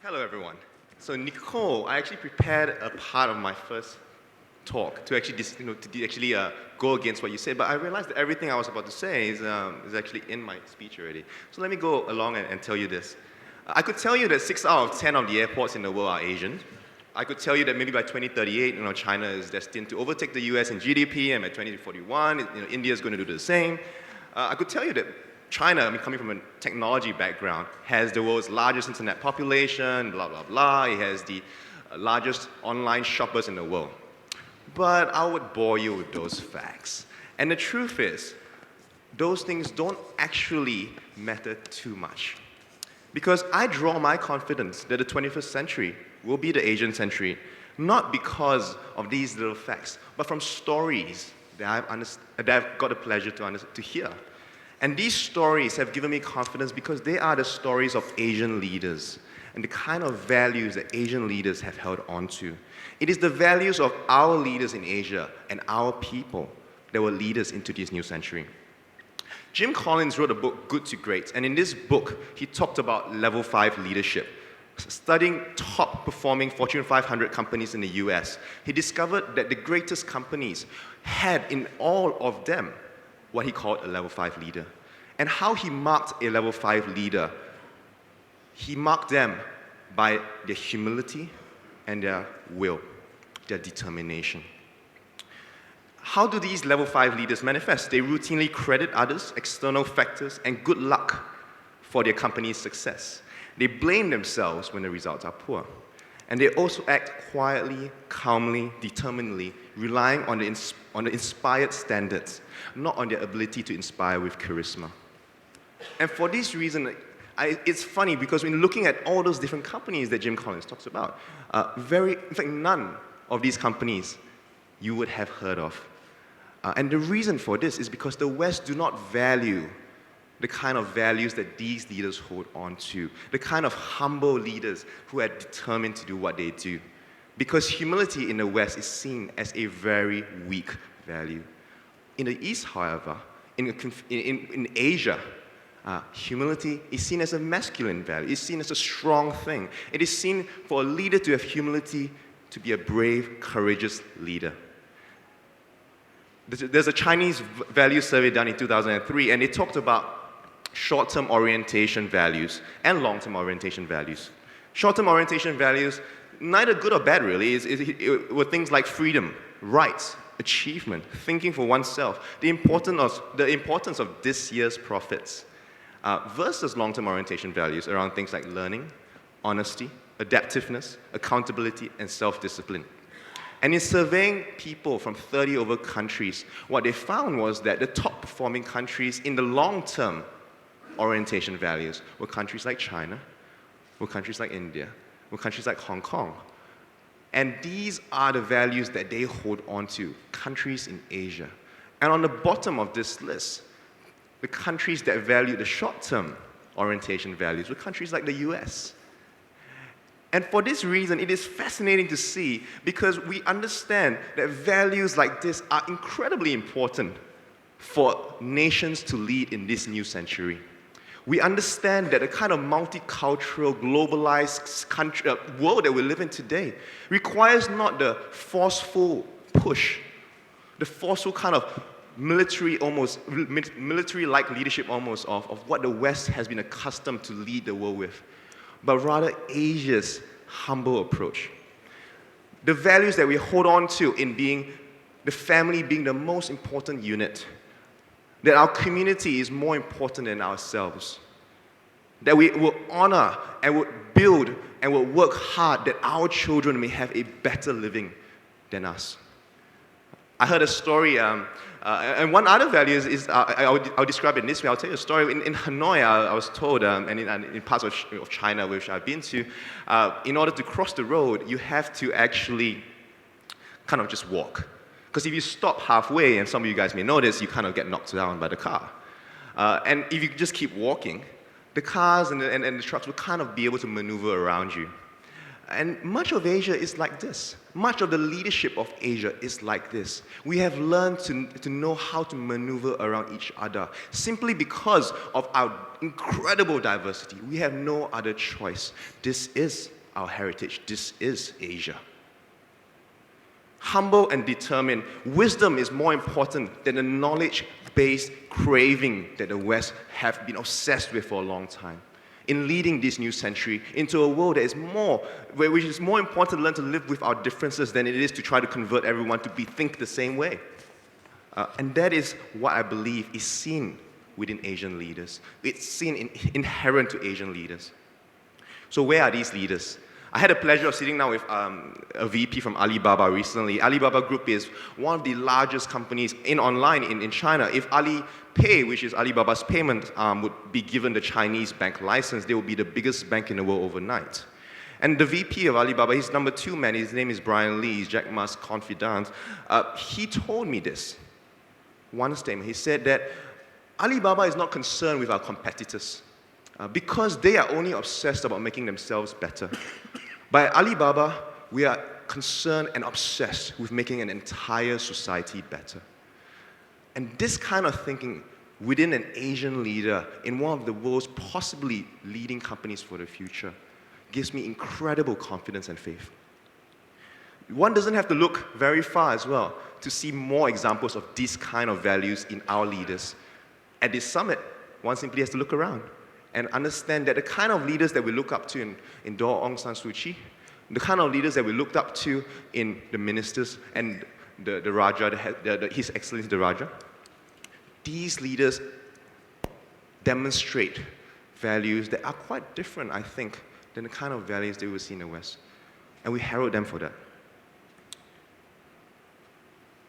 Hello, everyone. So, Nicole, I actually prepared a part of my first talk to actually, go against what you said, but I realized that everything I was about to say is actually in my speech already. So let me go along and tell you this. I could tell you that 6 out of 10 of the airports in the world are Asian. I could tell you that maybe by 2038, China is destined to overtake the US in GDP, and by 2041, India is going to do the same. I could tell you that China, coming from a technology background, has the world's largest internet population, blah, blah, blah. It has the largest online shoppers in the world. But I would bore you with those facts. And the truth is, those things don't actually matter too much. Because I draw my confidence that the 21st century will be the Asian century, not because of these little facts, but from stories that I've got the pleasure to hear. And these stories have given me confidence because they are the stories of Asian leaders and the kind of values that Asian leaders have held on to. It is the values of our leaders in Asia and our people that will lead us into this new century. Jim Collins wrote a book, Good to Great, and in this book, he talked about level 5 leadership. Studying top performing Fortune 500 companies in the US, he discovered that the greatest companies had in all of them what he called a level 5 leader. And how he marked a level 5 leader, he marked them by their humility and their will, their determination. How do these level 5 leaders manifest? They routinely credit others, external factors, and good luck for their company's success. They blame themselves when the results are poor. And they also act quietly, calmly, determinedly, relying on the inspired standards, not on their ability to inspire with charisma. And for this reason, it's funny because when looking at all those different companies that Jim Collins talks about, in fact, none of these companies you would have heard of. And the reason for this is because the West do not value the kind of values that these leaders hold on to, the kind of humble leaders who are determined to do what they do. Because humility in the West is seen as a very weak value. In the East, however, in Asia, humility is seen as a masculine value. It's seen as a strong thing. It is seen for a leader to have humility to be a brave, courageous leader. There's a Chinese value survey done in 2003, and they talked about short-term orientation values and long-term orientation values. Short-term orientation values, neither good or bad really, were things like freedom, rights, achievement, thinking for oneself, the importance of this year's profits, versus long-term orientation values around things like learning, honesty, adaptiveness, accountability, and self-discipline. And in surveying people from 30 over countries, what they found was that the top performing countries in the long-term orientation values were countries like China, were countries like India, were countries like Hong Kong. And these are the values that they hold on to, countries in Asia. And on the bottom of this list, the countries that value the short-term orientation values were countries like the US. And for this reason, it is fascinating to see because we understand that values like this are incredibly important for nations to lead in this new century. We understand that the kind of multicultural, globalized world that we live in today requires not the forceful push, the forceful kind of military-like leadership almost of what the West has been accustomed to lead the world with, but rather Asia's humble approach. The values that we hold on to in being the family being the most important unit, that our community is more important than ourselves, that we will honor and will build and will work hard that our children may have a better living than us. I heard a story, and one other value is I'll describe it in this way. I'll tell you a story. In Hanoi, I was told, and in parts of China which I've been to, in order to cross the road, you have to actually kind of just walk. Because if you stop halfway, and some of you guys may notice, you kind of get knocked down by the car. And if you just keep walking, the cars and the trucks will kind of be able to maneuver around you. And much of Asia is like this. Much of the leadership of Asia is like this. We have learned to know how to maneuver around each other simply because of our incredible diversity. We have no other choice. This is our heritage. This is Asia. Humble and determined, wisdom is more important than the knowledge-based craving that the West have been obsessed with for a long time. In leading this new century into a world that is which is more important to learn to live with our differences than it is to try to convert everyone to think the same way. And that is what I believe is seen within Asian leaders. It's seen inherent to Asian leaders. So where are these leaders? I had the pleasure of sitting down with a VP from Alibaba recently. Alibaba Group is one of the largest companies online in China. If Alipay, which is Alibaba's payment arm, would be given the Chinese bank license, they would be the biggest bank in the world overnight. And the VP of Alibaba, his number 2 man, his name is Brian Lee, he's Jack Ma's confidant. He told me this, one statement. He said that Alibaba is not concerned with our competitors because they are only obsessed about making themselves better. But at Alibaba, we are concerned and obsessed with making an entire society better. And this kind of thinking within an Asian leader in one of the world's possibly leading companies for the future gives me incredible confidence and faith. One doesn't have to look very far as well to see more examples of these kind of values in our leaders. At this summit, one simply has to look around and understand that the kind of leaders that we look up to in Daw Aung San Suu Kyi, the kind of leaders that we looked up to in the ministers and the Raja, His Excellency the Raja, these leaders demonstrate values that are quite different, I think, than the kind of values they will see in the West. And we herald them for that.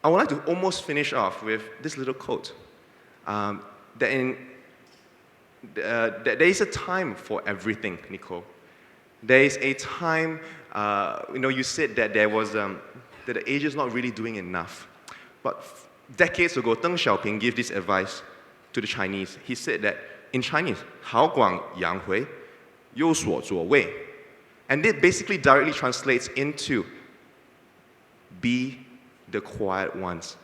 I would like to almost finish off with this little quote, there is a time for everything, Nicole. There is a time, you said that that Asia is not really doing enough. But decades ago, Deng Xiaoping gave this advice to the Chinese. He said that in Chinese, 好广扬回，有所作为. And it basically directly translates into be the quiet ones.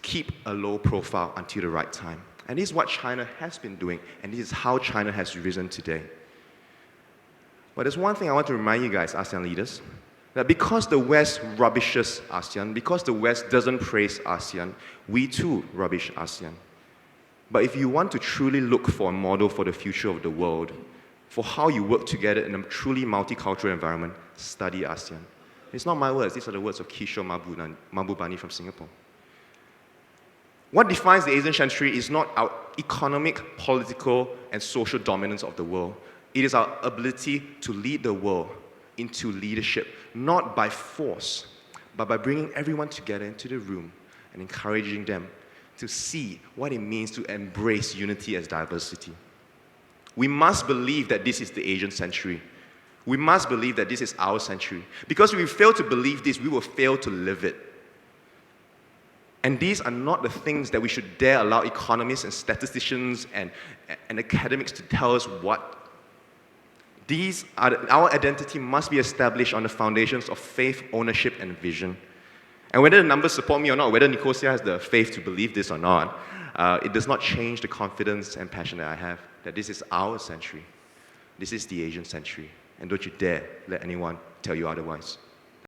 Keep a low profile until the right time. And this is what China has been doing, and this is how China has risen today. But there's one thing I want to remind you guys, ASEAN leaders, that because the West rubbishes ASEAN, because the West doesn't praise ASEAN, we too rubbish ASEAN. But if you want to truly look for a model for the future of the world, for how you work together in a truly multicultural environment, study ASEAN. It's not my words, these are the words of Kishore Mahbubani from Singapore. What defines the Asian century is not our economic, political, and social dominance of the world. It is our ability to lead the world into leadership, not by force, but by bringing everyone together into the room and encouraging them to see what it means to embrace unity as diversity. We must believe that this is the Asian century. We must believe that this is our century. Because if we fail to believe this, we will fail to live it. And these are not the things that we should dare allow economists and statisticians and academics to tell us what. Our identity must be established on the foundations of faith, ownership, and vision. And whether the numbers support me or not, whether Nicosia has the faith to believe this or not, it does not change the confidence and passion that I have that this is our century. This is the Asian century. And don't you dare let anyone tell you otherwise.